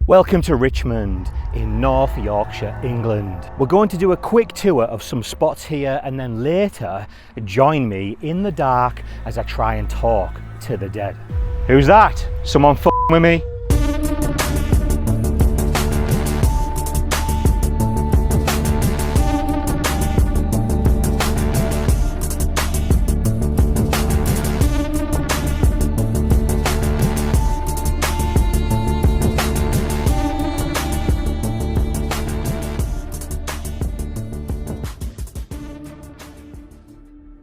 Welcome to Richmond in North Yorkshire, England. We're going to do a quick tour of some spots here and then later join me in the dark as I try and talk to the dead. Who's that? Someone f***ing with me?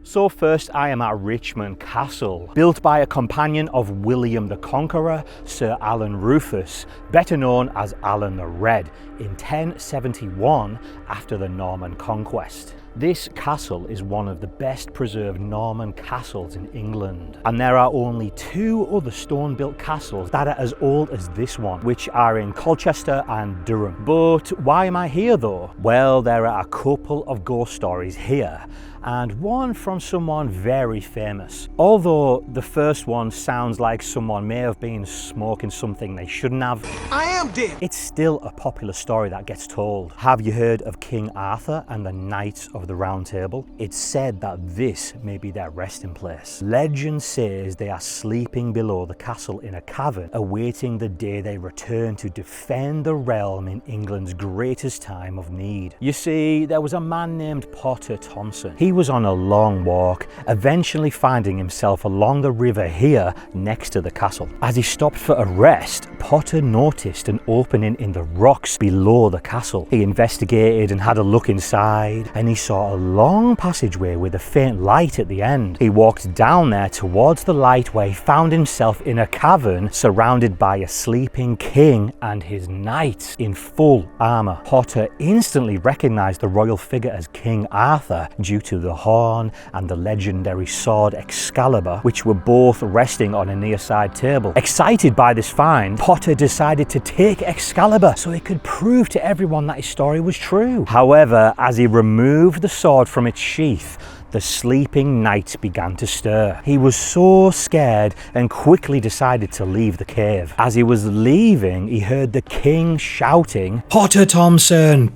So first I am at Richmond Castle, built by a companion of William the Conqueror, Sir Alan Rufus, better known as Alan the Red, in 1071 after the Norman conquest. This castle is one of the best preserved Norman castles in England, and there are only two other stone-built castles that are as old as this one, which are in Colchester and Durham. But why am I here though? Well, there are a couple of ghost stories here, and one from someone very famous. Although the first one sounds like someone may have been smoking something they shouldn't have. I am dead! It's still a popular story that gets told. Have you heard of King Arthur and the Knights of the Round Table? It's said that this may be their resting place. Legend says they are sleeping below the castle in a cavern, awaiting the day they return to defend the realm in England's greatest time of need. You see, there was a man named Potter Thomson. He was on a long walk, eventually finding himself along the river here next to the castle. As he stopped for a rest, Potter noticed an opening in the rocks below the castle. He investigated and had a look inside, and he saw a long passageway with a faint light at the end. He walked down there towards the light, where he found himself in a cavern surrounded by a sleeping king and his knights in full armour. Potter instantly recognised the royal figure as King Arthur due to the horn and the legendary sword Excalibur, which were both resting on a near side table. Excited by this find, Potter decided to take Excalibur so he could prove to everyone that his story was true. However, as he removed the sword from its sheath, the sleeping knight began to stir. He was so scared and quickly decided to leave the cave. As he was leaving, he heard the king shouting, Potter Thomson,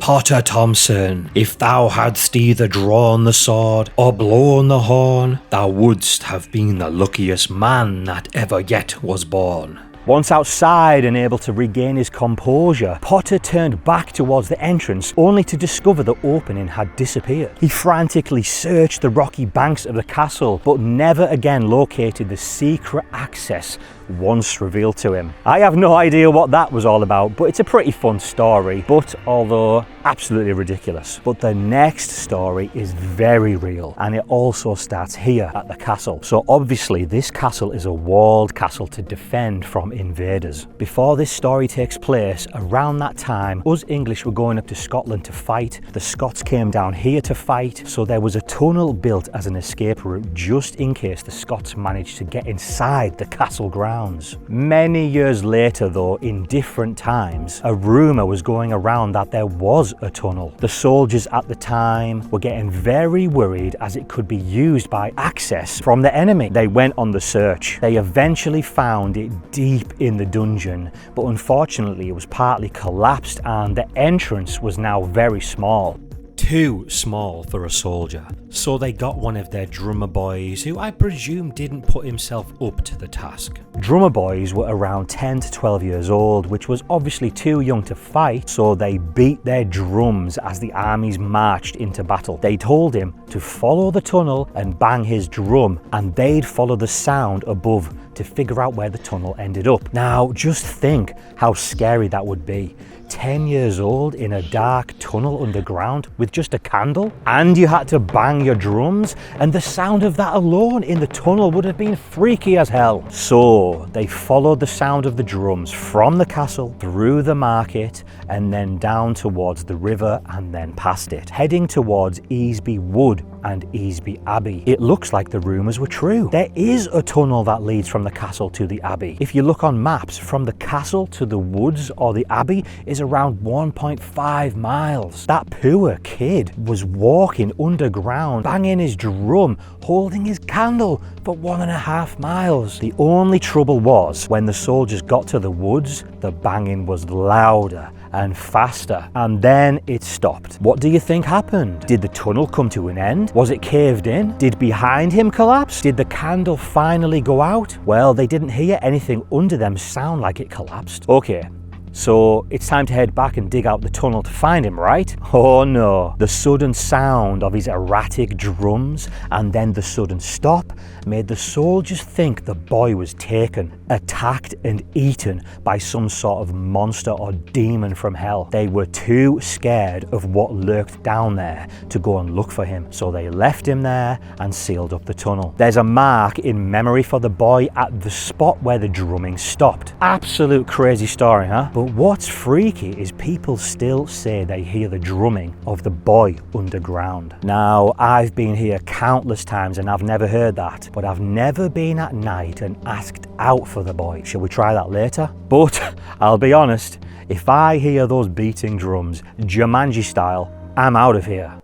if thou hadst either drawn the sword or blown the horn, thou wouldst have been the luckiest man that ever yet was born." Once outside and able to regain his composure, Potter turned back towards the entrance, only to discover the opening had disappeared. He frantically searched the rocky banks of the castle, but never again located the secret access once revealed to him. I have no idea what that was all about, but it's a pretty fun story, but although absolutely ridiculous. But the next story is very real, and it also starts here at the castle. So obviously this castle is a walled castle to defend from invaders. Before this story takes place, around that time, us English were going up to Scotland to fight. The Scots came down here to fight, so there was a tunnel built as an escape route just in case the Scots managed to get inside the castle grounds. Many years later though, in different times, a rumour was going around that there was a tunnel. The soldiers at the time were getting very worried as it could be used by access from the enemy. They went on the search. They eventually found it deep in the dungeon, but unfortunately it was partly collapsed and the entrance was now very small. Too small for a soldier. So they got one of their drummer boys, who I presume didn't put himself up to the task. Drummer boys were around 10 to 12 years old, which was obviously too young to fight, so they beat their drums as the armies marched into battle. They told him to follow the tunnel and bang his drum, and they'd follow the sound above to figure out where the tunnel ended up. Now, just think how scary that would be. 10 years old in a dark tunnel underground with just a candle, and you had to bang your drums, and the sound of that alone in the tunnel would have been freaky as hell. So they followed the sound of the drums from the castle through the market and then down towards the river and then past it, heading towards Easby Wood and Easby Abbey. It looks like the rumours were true. There is a tunnel that leads from the castle to the abbey. If you look on maps, from the castle to the woods or the abbey is around 1.5 miles. That poor kid was walking underground, banging his drum, holding his candle for but 1.5 miles. The only trouble was when the soldiers got to the woods, the banging was louder and faster, and then it stopped. What do you think happened? Did the tunnel come to an end? Was it caved in? Did behind him collapse? Did the candle finally go out? Well, they didn't hear anything under them sound like it collapsed. Okay, so it's time to head back and dig out the tunnel to find him, right? Oh no. The sudden sound of his erratic drums and then the sudden stop made the soldiers think the boy was taken, attacked and eaten by some sort of monster or demon from hell. They were too scared of what lurked down there to go and look for him, so they left him there and sealed up the tunnel. There's a mark in memory for the boy at the spot where the drumming stopped. Absolute crazy story, huh? But what's freaky is people still say they hear the drumming of the boy underground. Now, I've been here countless times and I've never heard that, but I've never been at night and asked out for the boy. Shall we try that later? But I'll be honest, if I hear those beating drums, Jumanji style, I'm out of here.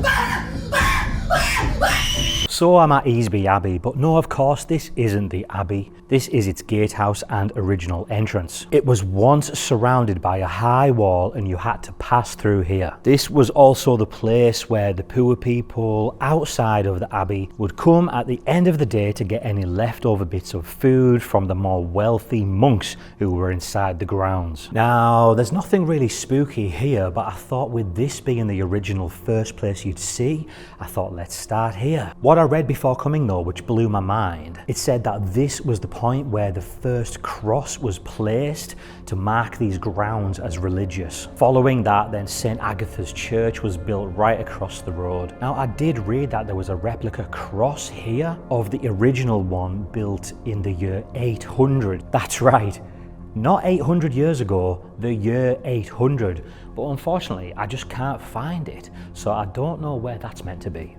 So I'm at Easby Abbey, but no, of course, this isn't the Abbey. This is its gatehouse and original entrance. It was once surrounded by a high wall and you had to pass through here. This was also the place where the poor people outside of the Abbey would come at the end of the day to get any leftover bits of food from the more wealthy monks who were inside the grounds. Now, there's nothing really spooky here, but I thought with this being the original first place you'd see, I thought let's start here. What I read before coming though, which blew my mind, it said that this was the point where the first cross was placed to mark these grounds as religious. Following that, then St. Agatha's Church was built right across the road. Now, I did read that there was a replica cross here of the original one built in the year 800. That's right, not 800 years ago, the year 800. But unfortunately, I just can't find it, so I don't know where that's meant to be.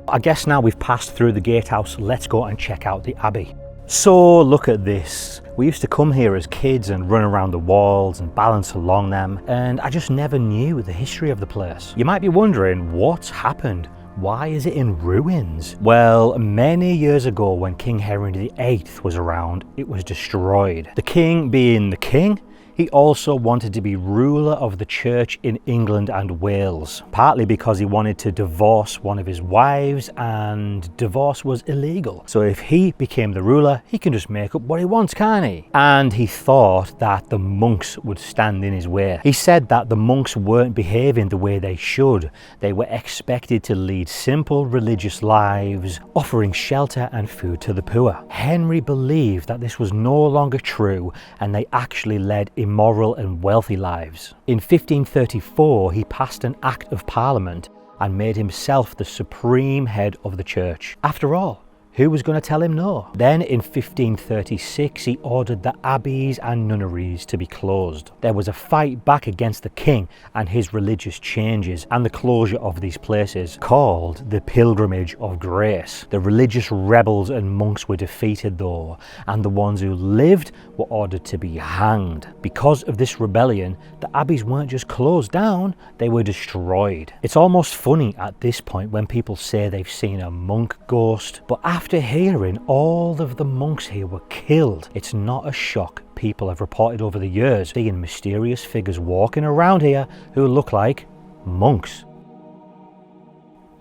I guess now we've passed through the gatehouse, let's go and check out the Abbey. So look at this. We used to come here as kids and run around the walls and balance along them, and I just never knew the history of the place. You might be wondering what's happened. Why is it in ruins? Well, many years ago when King Henry VIII was around, it was destroyed. The king being the king, he also wanted to be ruler of the church in England and Wales, partly because he wanted to divorce one of his wives and divorce was illegal. So if he became the ruler, he can just make up what he wants, can't he? And he thought that the monks would stand in his way. He said that the monks weren't behaving the way they should. They were expected to lead simple religious lives, offering shelter and food to the poor. Henry believed that this was no longer true and they actually led immoral and wealthy lives. In 1534, he passed an Act of Parliament and made himself the supreme head of the church. After all, who was going to tell him no? Then in 1536, he ordered the abbeys and nunneries to be closed. There was a fight back against the king and his religious changes and the closure of these places, called the Pilgrimage of Grace. The religious rebels and monks were defeated though, and the ones who lived were ordered to be hanged. Because of this rebellion, the abbeys weren't just closed down, they were destroyed. It's almost funny at this point when people say they've seen a monk ghost, but after hearing all of the monks here were killed, it's not a shock people have reported over the years seeing mysterious figures walking around here who look like monks.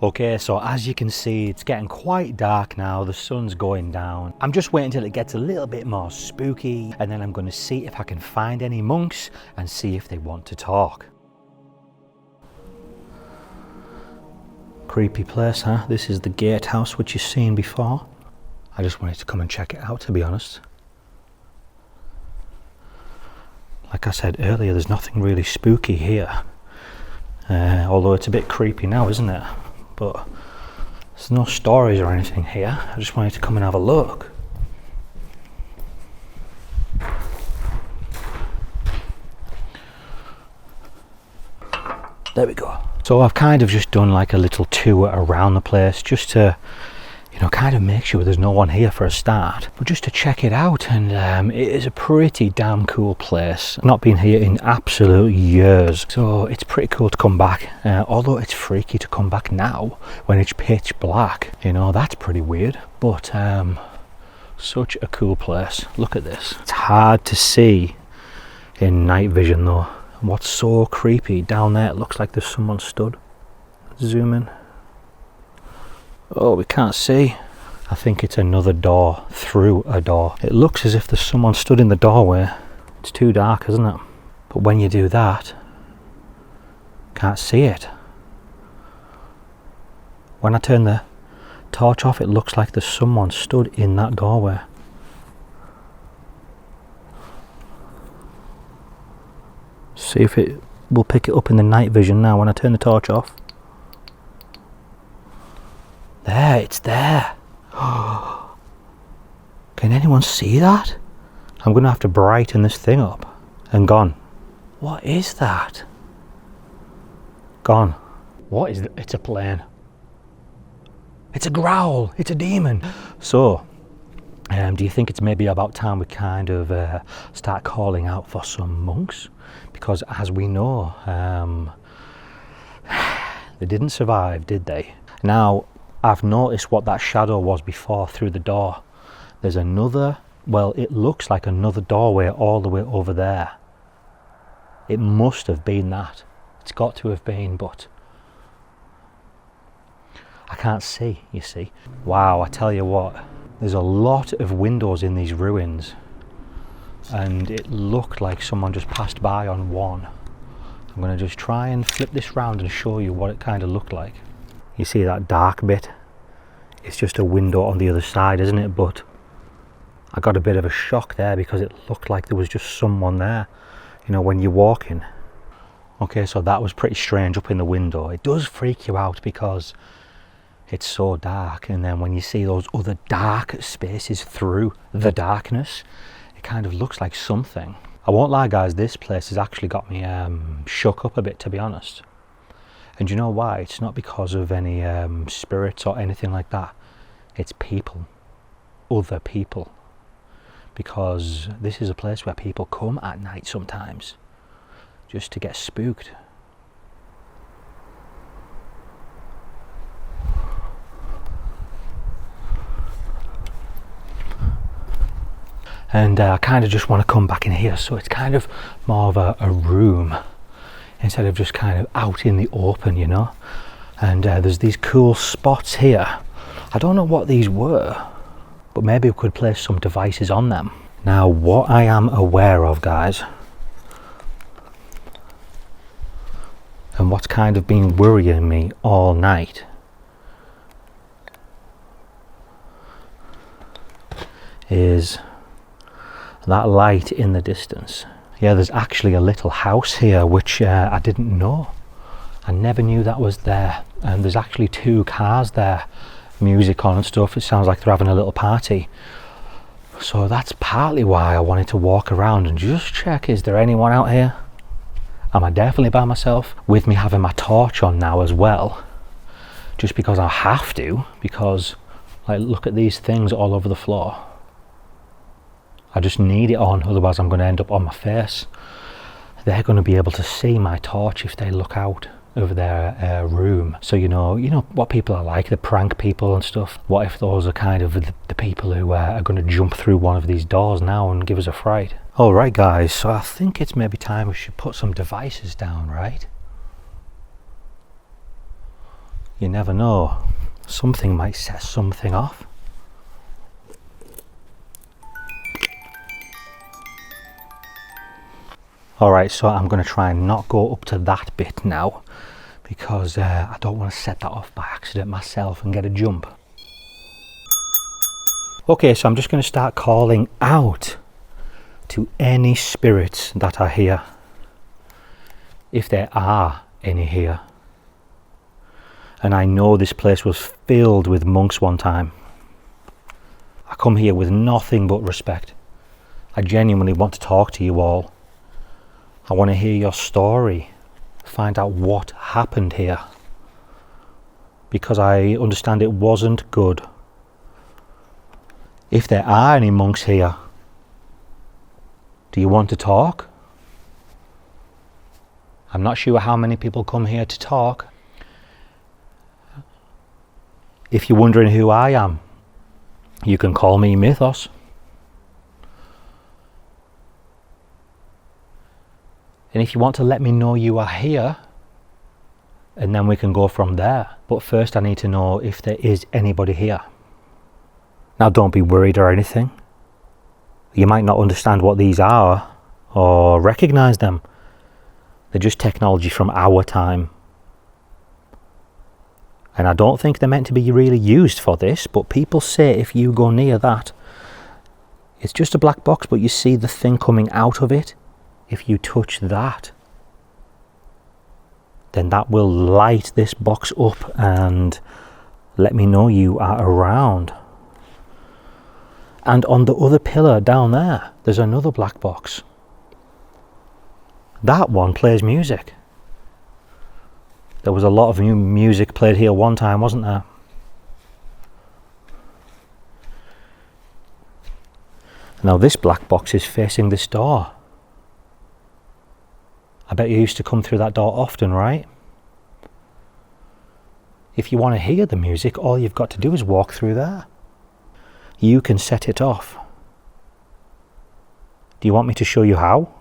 Okay, so as you can see, it's getting quite dark now, the sun's going down. I'm just waiting till it gets a little bit more spooky, and then I'm going to see if I can find any monks and see if they want to talk. Creepy place, huh? This is the gatehouse which you've seen before. I just wanted to come and check it out, to be honest. Like I said earlier, there's nothing really spooky here. Although it's a bit creepy now, isn't it? But there's no stories or anything here. I just wanted to come and have a look. There we go. So I've kind of just done like a little tour around the place just to, you know, kind of make sure there's no one here for a start, but just to check it out. And it is a pretty damn cool place. I've not been here in absolute years, so it's pretty cool to come back, although it's freaky to come back now when it's pitch black. You know, that's pretty weird, but such a cool place. Look at this. It's hard to see in night vision though. What's so creepy down there, it looks like there's someone stood. Zoom in. Oh, we can't see. I think it's another door through a door. It looks as if there's someone stood in the doorway. It's too dark, isn't it? But when you do that, can't see it. When I turn the torch off, it looks like there's someone stood in that doorway. See if it will pick it up in the night vision now when I turn the torch off. There, it's there. Can anyone see that? I'm going to have to brighten this thing up. And gone. What is that? Gone. What is it? It's a plane. It's a growl. It's a demon. So, do you think it's maybe about time we kind of start calling out for some monks? Because as we know, they didn't survive, did they? Now, I've noticed what that shadow was before through the door. There's another, well, it looks like another doorway all the way over there. It must have been that. It's got to have been, but I can't see, you see. Wow, I tell you what, there's a lot of windows in these ruins, and it looked like someone just passed by on one. I'm going to just try and flip this round and show you what it kind of looked like. You see that dark bit? It's just a window on the other side, isn't it? But I got a bit of a shock there because it looked like there was just someone there, you know, when you're walking. Okay, so that was pretty strange up in the window. It does freak you out because it's so dark, and then when you see those other dark spaces through the darkness, it kind of looks like something. I won't lie guys, this place has actually got me shook up a bit, to be honest. And you know why? It's not because of any spirits or anything like that. It's people. Other people. Because this is a place where people come at night sometimes. Just to get spooked. And I kind of just want to come back in here. So it's kind of more of a room, instead of just kind of out in the open, you know. And there's these cool spots here. I don't know what these were, but maybe we could place some devices on them. Now, what I am aware of, guys, and what's kind of been worrying me all night, is that light in the distance. Yeah, there's actually a little house here which I didn't know. I never knew that was there. And there's actually 2 cars there, music on and stuff. It sounds like they're having a little party. So that's partly why I wanted to walk around and just check, is there anyone out here? Am I definitely by myself? With me having my torch on now as well, just because I have to, because like, look at these things all over the floor. I just need it on, otherwise I'm going to end up on my face. They're going to be able to see my torch if they look out over their room. So you know what people are like, the prank people and stuff. What if those are kind of the people who are going to jump through one of these doors now and give us a fright? Alright guys, so I think it's maybe time we should put some devices down, right? You never know, something might set something off. Alright, so I'm going to try and not go up to that bit now, because I don't want to set that off by accident myself and get a jump. Okay, so I'm just going to start calling out to any spirits that are here, if there are any here. And I know this place was filled with monks one time. I come here with nothing but respect. I genuinely want to talk to you all. I want to hear your story, find out what happened here, because I understand it wasn't good. If there are any monks here, do you want to talk? I'm not sure how many people come here to talk. If you're wondering who I am, you can call me Mythos. And if you want to let me know you are here, and then we can go from there. But first I need to know if there is anybody here. Now don't be worried or anything. You might not understand what these are or recognize them. They're just technology from our time. And I don't think they're meant to be really used for this, but people say if you go near that, it's just a black box, but you see the thing coming out of it. If you touch that, then that will light this box up and let me know you are around. And on the other pillar down there, there's another black box. That one plays music. There was a lot of new music played here one time, wasn't there? Now this black box is facing this door. I bet you used to come through that door often, right? If you want to hear the music, all you've got to do is walk through there. You can set it off. Do you want me to show you how?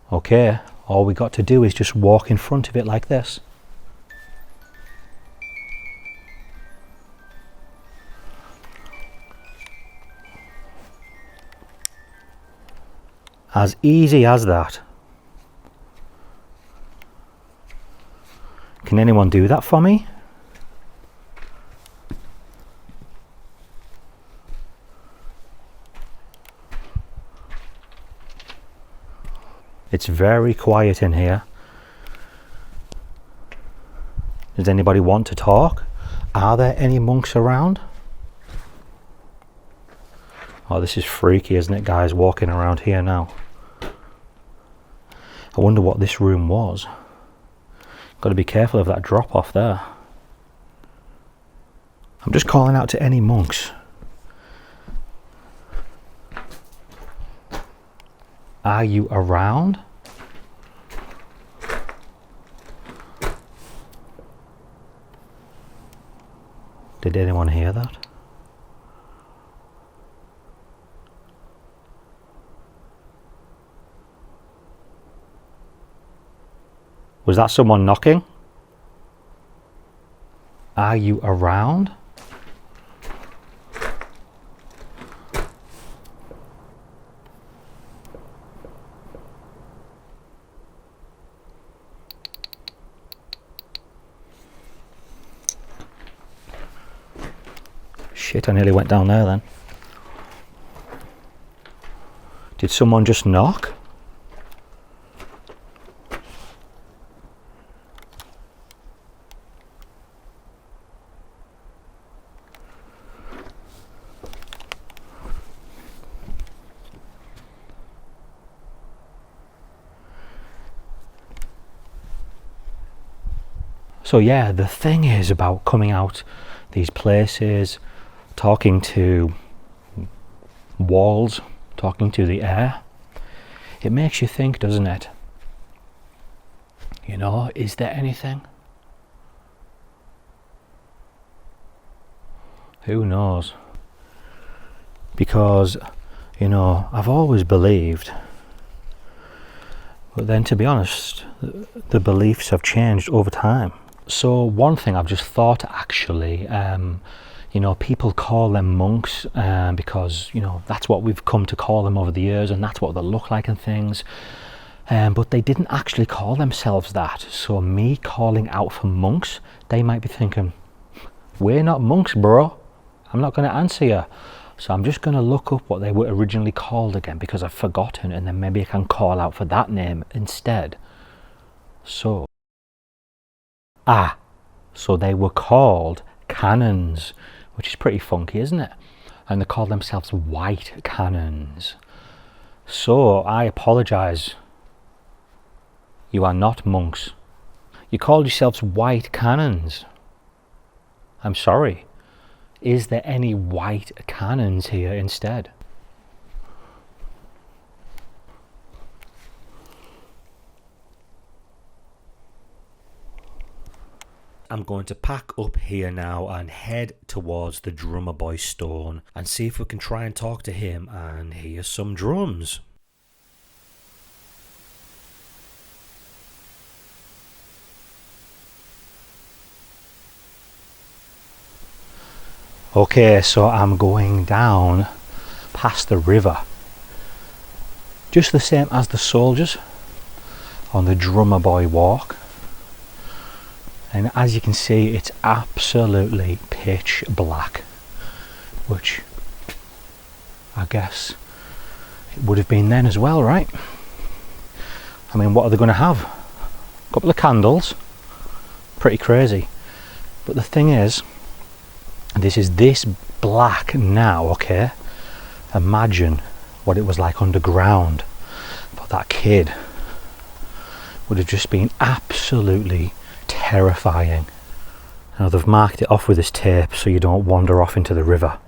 Okay, all we got to do is just walk in front of it like this. As easy as that. Can anyone do that for me? It's very quiet in here. Does anybody want to talk? Are there any monks around? Oh, this is freaky, isn't it, guys, walking around here now? I wonder what this room was. Got to be careful of that drop off there. I'm just calling out to any monks. Are you around? Did anyone hear that? Was that someone knocking? Are you around? Shit, I nearly went down there then. Did someone just knock? So yeah, the thing is about coming out these places, talking to walls, talking to the air, it makes you think, doesn't it? You know, is there anything? Who knows? Because, you know, I've always believed, but then to be honest, the beliefs have changed over time. So one thing I've just thought, actually, you know, people call them monks because, you know, that's what we've come to call them over the years, and that's what they look like and things. But they didn't actually call themselves that. So me calling out for monks, they might be thinking, we're not monks, bro. I'm not going to answer you. So I'm just going to look up what they were originally called again, because I've forgotten, and then maybe I can call out for that name instead. So they were called canons, which is pretty funky, isn't it? And they called themselves white canons. So I apologize. You are not monks. You called yourselves white canons. I'm sorry. Is there any white cannons here instead? I'm going to pack up here now and head towards the drummerboy stone and see if we can try and talk to him and hear some drums. Okay, so I'm going down past the river, just the same as the soldiers on the drummerboy walk. And as you can see, it's absolutely pitch black, which I guess it would have been then as well, right? I mean, what are they going to have? A couple of candles, pretty crazy. But the thing is, this is this black now, okay? Imagine what it was like underground. But that kid would have just been absolutely terrifying. Now they've marked it off with this tape so you don't wander off into the river,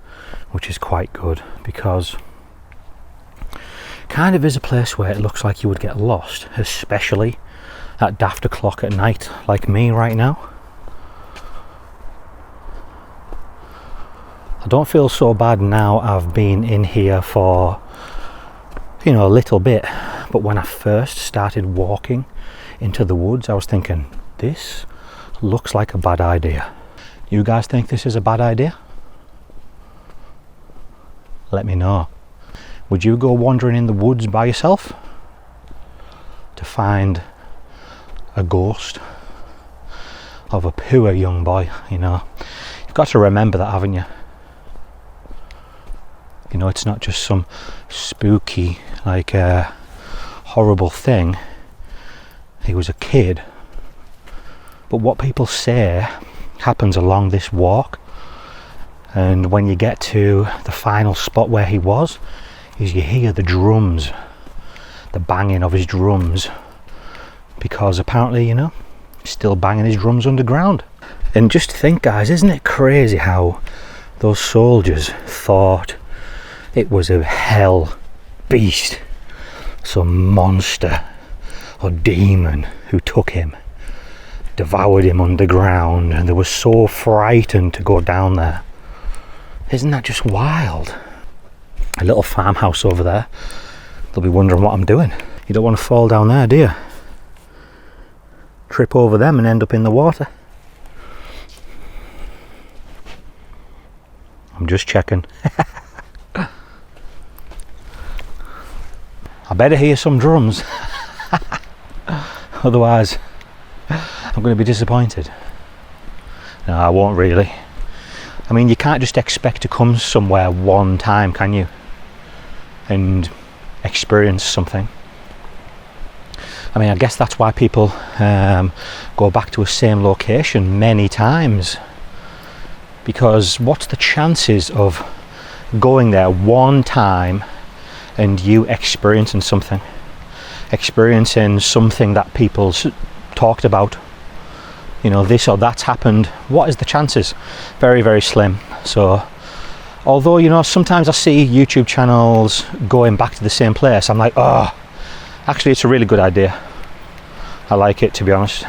which is quite good, because kind of is a place where it looks like you would get lost, especially at daft o'clock at night like me right now. I don't feel so bad now I've been in here for, you know, a little bit, but when I first started walking into the woods I was thinking, this looks like a bad idea. You guys think this is a bad idea? Let me know. Would you go wandering in the woods by yourself to find a ghost of a poor young boy? You know, you've got to remember that, haven't you? You know, it's not just some spooky, like horrible thing. He was a kid. But what people say happens along this walk, and when you get to the final spot where he was, is you hear the drums, the banging of his drums, because apparently, you know, he's still banging his drums underground. And just think, guys, isn't it crazy how those soldiers thought it was a hell beast, some monster or demon who took him, devoured him underground, and they were so frightened to go down there. Isn't that just wild? A little farmhouse over there. They'll be wondering what I'm doing. You don't want to fall down there, do you? Trip over them and end up in the water. I'm just checking. I better hear some drums. Otherwise I'm going to be disappointed. No, I won't really. I mean, you can't just expect to come somewhere one time, can you? And experience something. I mean, I guess that's why people go back to a same location many times. Because what's the chances of going there one time and you experiencing something? Experiencing something that people talked about. You know, this or that's happened. What is the chances? Very, very slim. So, although, you know, sometimes I see YouTube channels going back to the same place, I'm like, oh, actually it's a really good idea. I like it, to be honest.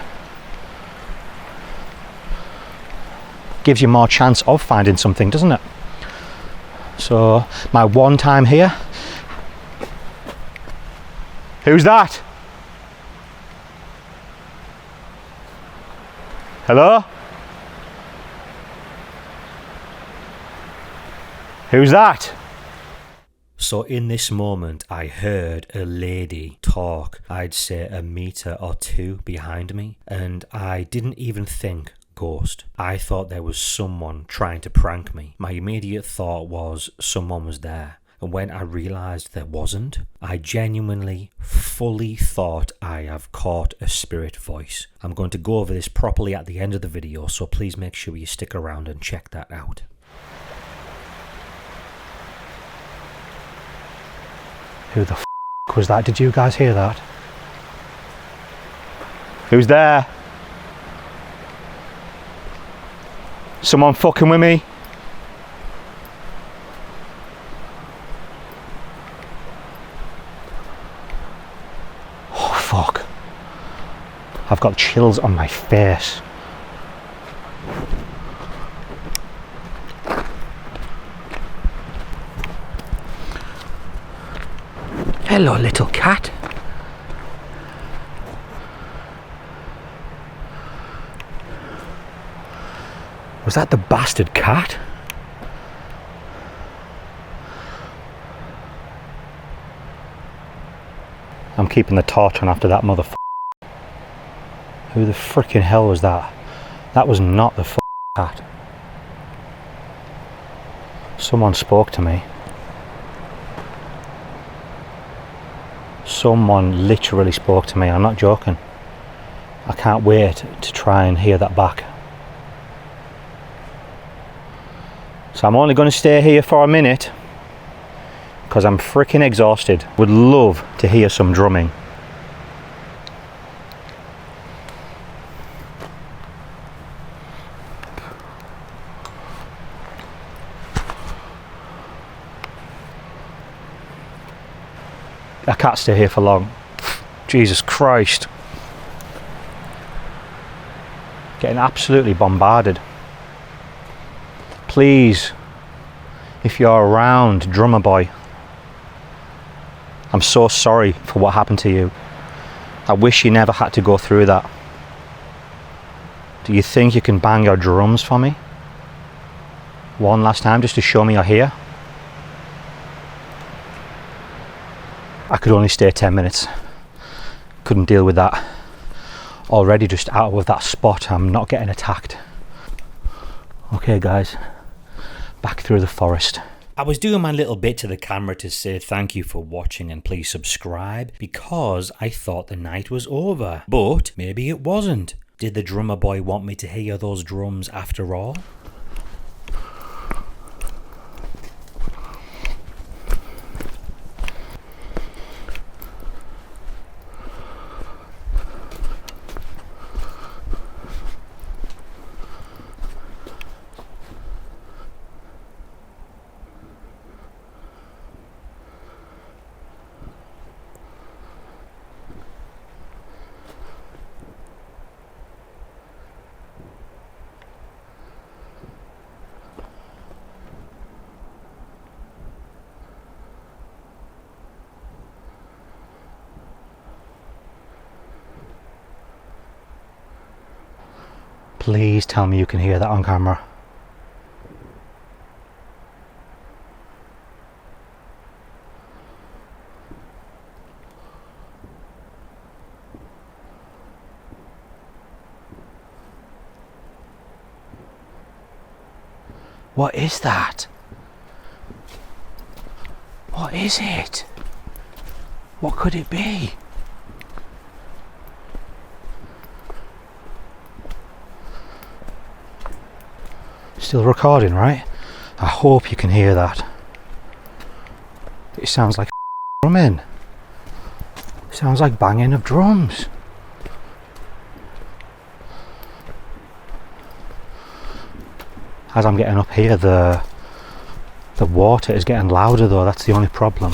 Gives you more chance of finding something, doesn't it? So, my one time here. Who's that? Hello? Who's that? So in this moment I heard a lady talk, I'd say a metre or two behind me, and I didn't even think ghost. I thought there was someone trying to prank me. My immediate thought was someone was there. And when I realised there wasn't, I genuinely, fully thought I have caught a spirit voice. I'm going to go over this properly at the end of the video, so please make sure you stick around and check that out. Who the f*** was that? Did you guys hear that? Who's there? Someone fucking with me? I've got chills on my face. Hello, little cat. Was that the bastard cat? I'm keeping the torch on after that motherfucker. Who the frickin' hell was that? That was not the cat. Someone spoke to me. Someone literally spoke to me, I'm not joking. I can't wait to try and hear that back. So I'm only going to stay here for a minute because I'm freaking exhausted. Would love to hear some drumming. I can't stay here for long. Jesus Christ. Getting absolutely bombarded. Please, if you're around, drummer boy, I'm so sorry for what happened to you. I wish you never had to go through that. Do you think you can bang your drums for me? One last time just to show me you're here? I could only stay 10 minutes. Couldn't deal with that. Already just out of that spot, I'm not getting attacked. Okay guys, back through the forest. I was doing my little bit to the camera to say thank you for watching and please subscribe because I thought the night was over. But maybe it wasn't. Did the drummer boy want me to hear those drums after all? Please tell me you can hear that on camera. What is that? What is it? What could it be? Still recording, right? I hope you can hear that. It sounds like drumming. It sounds like banging of drums. As I'm getting up here, the water is getting louder though, that's the only problem.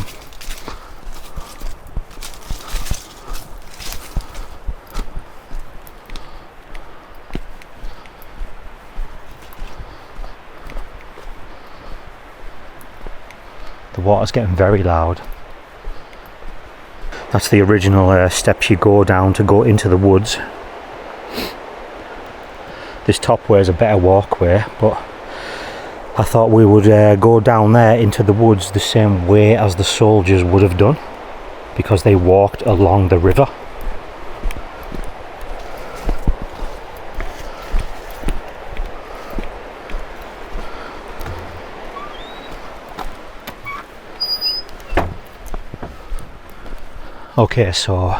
The water's getting very loud. That's the original steps you go down to go into the woods. This top way is a better walkway, but I thought we would go down there into the woods the same way as the soldiers would have done, because they walked along the river. Okay, so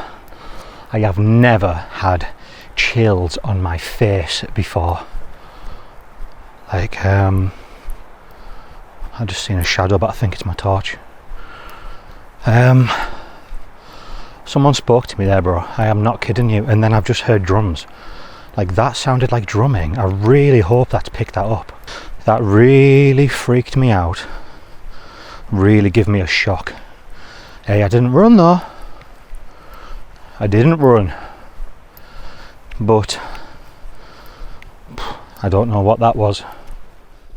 I have never had chills on my face before. Like, I just seen a shadow, but I think it's my torch. Someone spoke to me there, bro. I am not kidding you. And then I've just heard drums. Like, that sounded like drumming. I really hope that's picked that up. That really freaked me out. Really gave me a shock. Hey, I didn't run though. I didn't run. but I don't know what that was.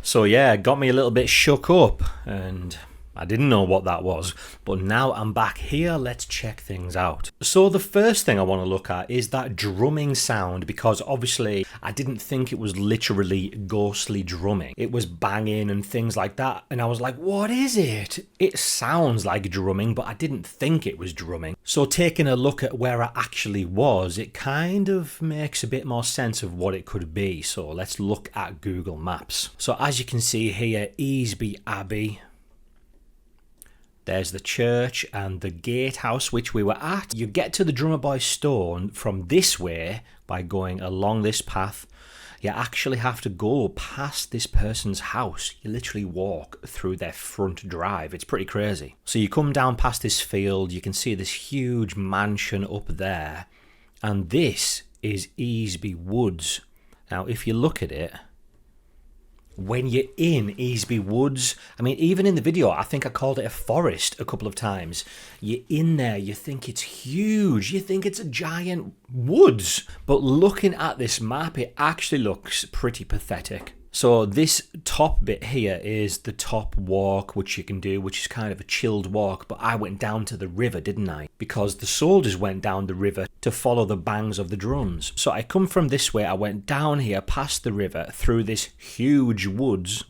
So yeah, it got me a little bit shook up, and I didn't know what that was, but now I'm back here, let's check things out. So the first thing I want to look at is that drumming sound, because obviously I didn't think it was literally ghostly drumming. It was banging and things like that, and I was like, what is it? It sounds like drumming, but I didn't think it was drumming. So taking a look at where I actually was, it kind of makes a bit more sense of what it could be. So let's look at Google Maps. So as you can see here, Easby Abbey. There's the church and the gatehouse which we were at. You get to the Drummerboy Stone from this way by going along this path. You actually have to go past this person's house. You literally walk through their front drive. It's pretty crazy. So you come down past this field. You can see this huge mansion up there. And this is Easby Woods. Now, if you look at it, when you're in Easby Woods, I mean, even in the video, I think I called it a forest a couple of times. You're in there, you think it's huge, you think it's a giant woods. But looking at this map, it actually looks pretty pathetic. So this top bit here is the top walk, which you can do, which is kind of a chilled walk. But I went down to the river, didn't I? Because the soldiers went down the river to follow the bangs of the drums. So I come from this way, I went down here, past the river, through this huge woods.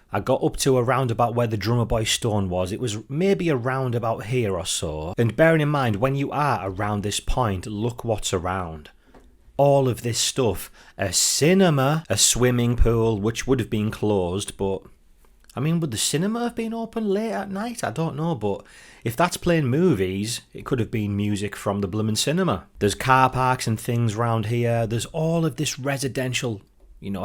I got up to around about where the Drummerboy Stone was. It was maybe around about here or so. And bearing in mind, when you are around this point, look what's around. All of this stuff. A cinema, a swimming pool, which would have been closed, but I mean, would the cinema have been open late at night? I don't know, but if that's playing movies, it could have been music from the bloomin' cinema. There's car parks and things around here. There's all of this residential,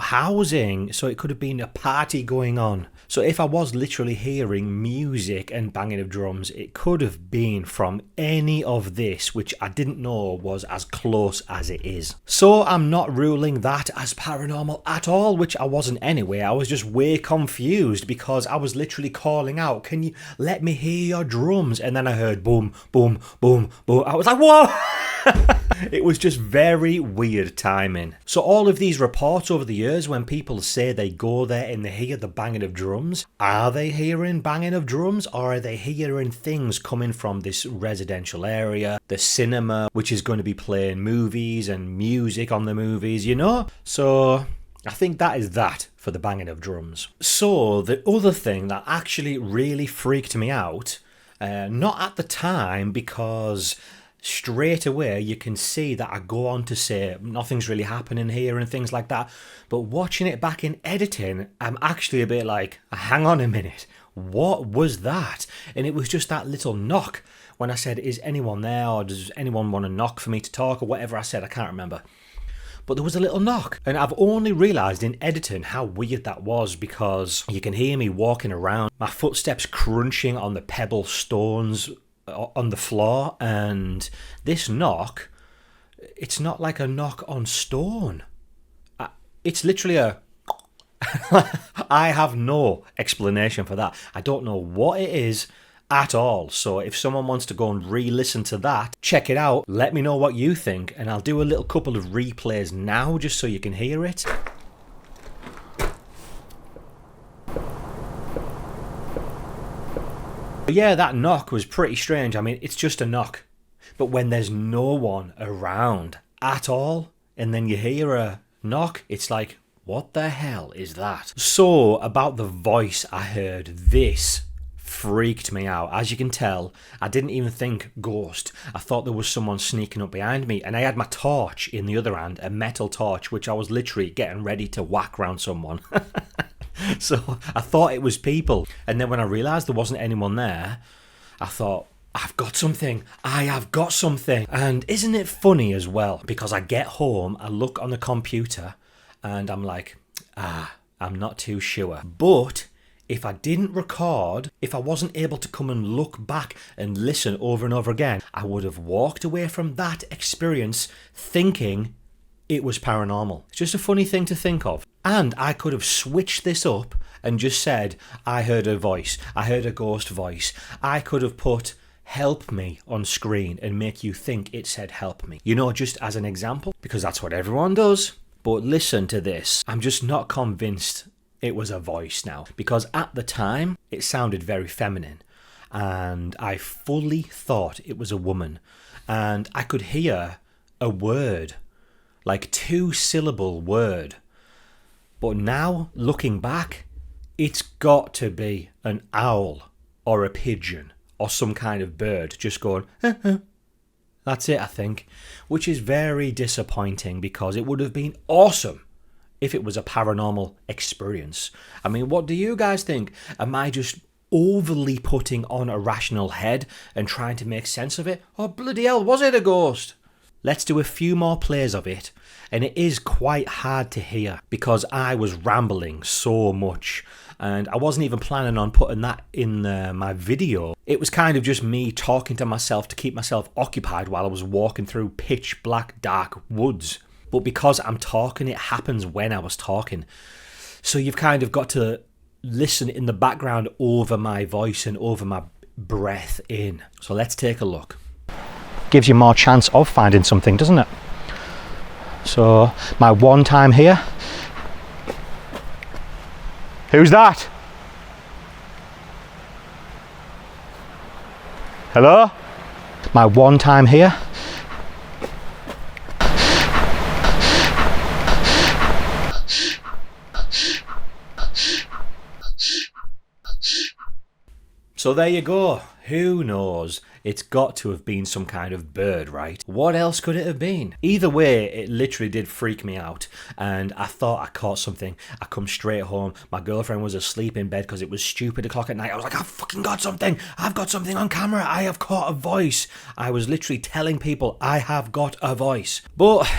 housing, so it could have been a party going on. So if I was literally hearing music and banging of drums, it could have been from any of this, which I didn't know was as close as it is. So I'm not ruling that as paranormal at all, which I wasn't anyway. I was just way confused because I was literally calling out, can you let me hear your drums? And then I heard boom, boom, boom, boom. I was like, whoa! It was just very weird timing. So all of these reports over the years, when people say they go there and they hear the banging of drums, are they hearing banging of drums, or are they hearing things coming from this residential area, the cinema, which is going to be playing movies and music on the movies, So I think that is that for the banging of drums. So the other thing that actually really freaked me out, not at the time, because straight away you can see that I go on to say nothing's really happening here and things like that, but watching it back in editing, I'm actually a bit like, hang on a minute, what was that? And it was just that little knock when I said, is anyone there, or does anyone want to knock for me to talk, or whatever I said, I can't remember. But there was a little knock, and I've only realised in editing how weird that was, because you can hear me walking around, my footsteps crunching on the pebble stones on the floor, and this knock, it's not like a knock on stone. It's literally a I have no explanation for that. I don't know what it is at all. So if someone wants to go and re-listen to that, check it out, let me know what you think, and I'll do a little couple of replays now just so you can hear it. Yeah, that knock was pretty strange. I mean, it's just a knock. But when there's no one around at all, and then you hear a knock, it's like, what the hell is that? So, about the voice I heard, this freaked me out. As you can tell, I didn't even think ghost. I thought there was someone sneaking up behind me, and I had my torch in the other hand, a metal torch, which I was literally getting ready to whack round someone. So I thought it was people, and then when I realised there wasn't anyone there, I thought, I've got something, I have got something. And isn't it funny as well, because I get home, I look on the computer, and I'm like, I'm not too sure. But if I didn't record, if I wasn't able to come and look back and listen over and over again, I would have walked away from that experience thinking it was paranormal. It's just a funny thing to think of. And I could have switched this up and just said, I heard a voice, I heard a ghost voice. I could have put help me on screen and make you think it said help me. You know, just as an example, because that's what everyone does. But listen to this. I'm just not convinced it was a voice now, because at the time it sounded very feminine and I fully thought it was a woman, and I could hear a word, like 2-syllable word. But now, looking back, it's got to be an owl or a pigeon or some kind of bird just going, That's it, I think, which is very disappointing because it would have been awesome if it was a paranormal experience. I mean, what do you guys think? Am I just overly putting on a rational head and trying to make sense of it? Or bloody hell, was it a ghost? Let's do a few more plays of it, and it is quite hard to hear because I was rambling so much and I wasn't even planning on putting that in my video. It was kind of just me talking to myself to keep myself occupied while I was walking through pitch black dark woods. But because I'm talking, it happens when I was talking. So you've kind of got to listen in the background over my voice and over my breath in. So let's take a look. Gives you more chance of finding something, doesn't it? So my one time here. Who's that? Hello? My one time here. So there you go. Who knows? It's got to have been some kind of bird, right? What else could it have been? Either way, it literally did freak me out. And I thought I caught something. I come straight home. My girlfriend was asleep in bed because it was stupid o'clock at night. I was like, I've fucking got something. I've got something on camera. I have caught a voice. I was literally telling people I have got a voice. But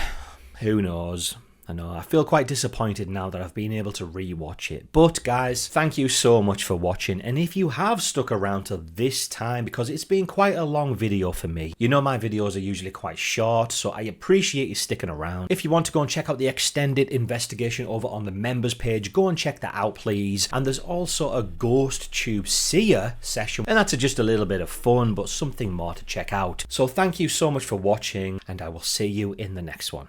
who knows? I know, I feel quite disappointed now that I've been able to re-watch it. But guys, thank you so much for watching. And if you have stuck around to this time, because it's been quite a long video for me. You know my videos are usually quite short, so I appreciate you sticking around. If you want to go and check out the extended investigation over on the members page, go and check that out please. And there's also a Ghost Tube Seer session, and that's just a little bit of fun, but something more to check out. So thank you so much for watching, and I will see you in the next one.